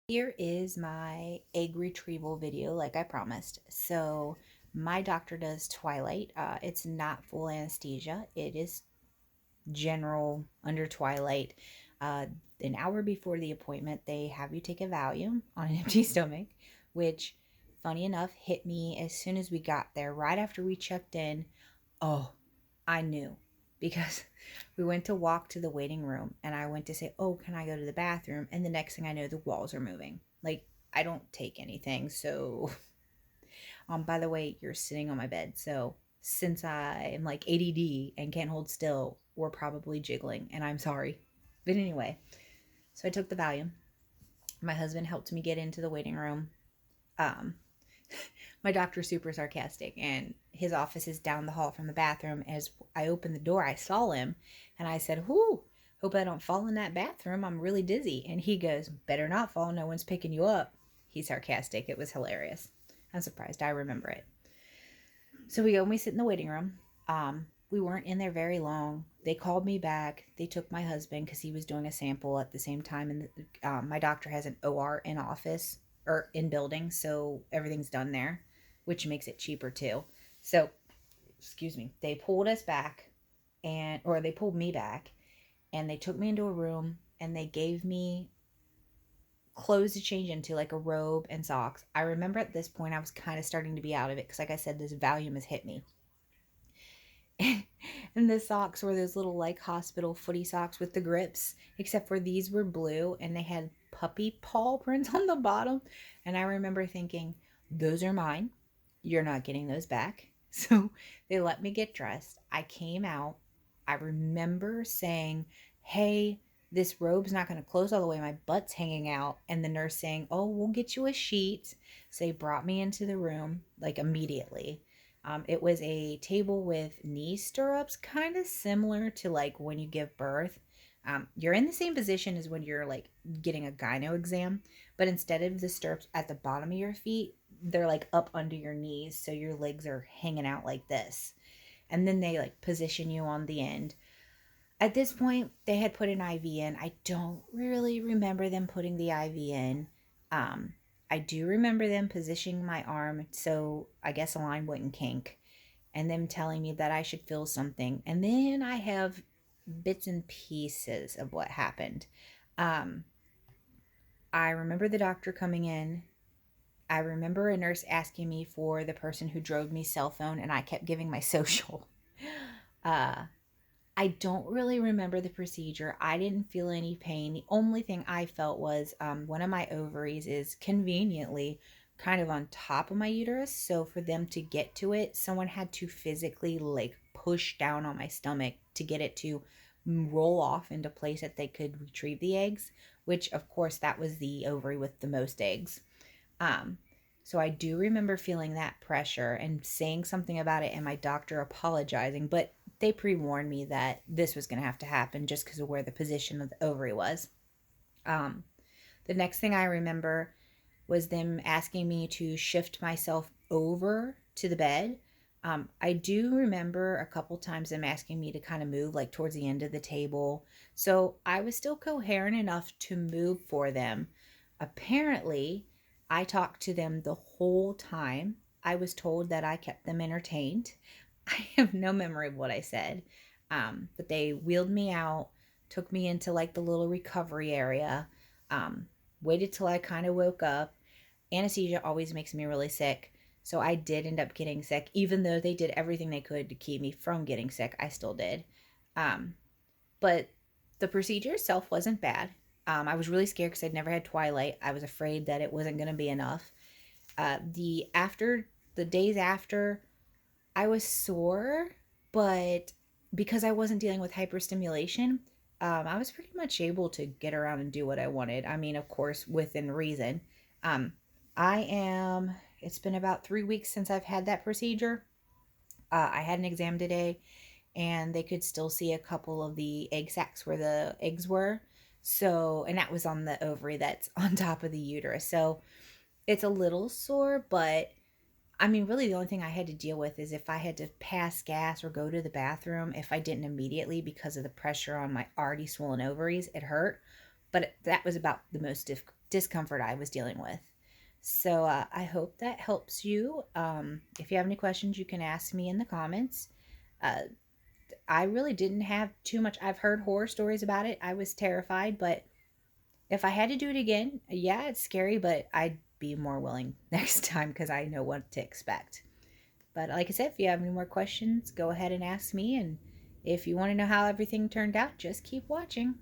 Here is my egg retrieval video, like I promised. So, my doctor does twilight. It's not full anesthesia, it is general under twilight. Uh, an hour before the appointment, they have you take a Valium on an empty stomach, which, funny enough, hit me as soon as we got there, right after we checked in. Oh, I knew because we went to walk to the waiting room and I went to say, "Oh, can I go to the bathroom?" And the next thing I know, the walls are moving. Like, I don't take anything. So, by the way, you're sitting on my bed. So, since I am like ADD and can't hold still, we're probably jiggling and I'm sorry. But anyway, so I took the Valium. My husband helped me get into the waiting room. Um, my doctor's super sarcastic, and his office is down the hall from the bathroom. As I opened the door, I saw him, and I said, "Whoo, hope I don't fall in that bathroom. I'm really dizzy." And he goes, "Better not fall. No one's picking you up." He's sarcastic. It was hilarious. I'm surprised I remember it. So we go and we sit in the waiting room. We weren't in there very long. They called me back. They took my husband because he was doing a sample at the same time. And my doctor has an OR in office or in building, so everything's done there, which makes it cheaper too. So, excuse me, they pulled us back, or they pulled me back, and they took me into a room and they gave me clothes to change into, like a robe and socks. I remember at this point I was kind of starting to be out of it because, like I said, this Valium has hit me. And the socks were those little like hospital footy socks with the grips, except for these were blue and they had puppy paw prints on the bottom. And I remember thinking, those are mine. You're not getting those back. So they let me get dressed. I came out. I remember saying, "Hey, this robe's not going to close all the way. My butt's hanging out." And the nurse saying, "Oh, we'll get you a sheet." So they brought me into the room like immediately. It was a table with knee stirrups, kind of similar to like when you give birth. You're in the same position as when you're like getting a gyno exam, but instead of the stirrups at the bottom of your feet, they're like up under your knees, so your legs are hanging out like this. And then they like position you on the end. At this point, they had put an IV in. I don't really remember them putting the IV in. Um, I do remember them positioning my arm so I guess a line wouldn't kink, and them telling me that I should feel something. And then I have bits and pieces of what happened. Um, I remember the doctor coming in. I remember a nurse asking me for the person who drove me cell phone, and I kept giving my social. Uh, I don't really remember the procedure. I didn't feel any pain. The only thing I felt was one of my ovaries is conveniently kind of on top of my uterus. So for them to get to it, someone had to physically like push down on my stomach to get it to roll off into place that they could retrieve the eggs, which of course that was the ovary with the most eggs. Um, so I do remember feeling that pressure and saying something about it and my doctor apologizing, but they pre-warned me that this was going to have to happen just because of where the position of the ovary was. Um, the next thing I remember was them asking me to shift myself over to the bed. I do remember a couple times them asking me to kind of move like towards the end of the table. So I was still coherent enough to move for them. Apparently, I talked to them the whole time. I was told that I kept them entertained. I have no memory of what I said. But they wheeled me out, took me into like the little recovery area, um, waited till I kind of woke up. Anesthesia always makes me really sick. So I did end up getting sick. Even though they did everything they could to keep me from getting sick, I still did. Um, but the procedure itself wasn't bad. I was really scared because I'd never had twilight. I was afraid that it wasn't going to be enough. The days after, I was sore, but because I wasn't dealing with hyperstimulation, I was pretty much able to get around and do what I wanted. I mean, of course, within reason. Um, it's been about 3 weeks since I've had that procedure. I had an exam today and they could still see a couple of the egg sacs where the eggs were. So, and that was on the ovary that's on top of the uterus. So it's a little sore, but I mean, really, the only thing I had to deal with is if I had to pass gas or go to the bathroom, if I didn't immediately because of the pressure on my already swollen ovaries, it hurt. But that was about the most discomfort I was dealing with. So I hope that helps you. If you have any questions, you can ask me in the comments. Uh, I really didn't have too much. I've heard horror stories about it. I was terrified, but if I had to do it again, yeah, it's scary, but I'd be more willing next time because I know what to expect. But like I said, if you have any more questions, go ahead and ask me. And if you want to know how everything turned out, just keep watching.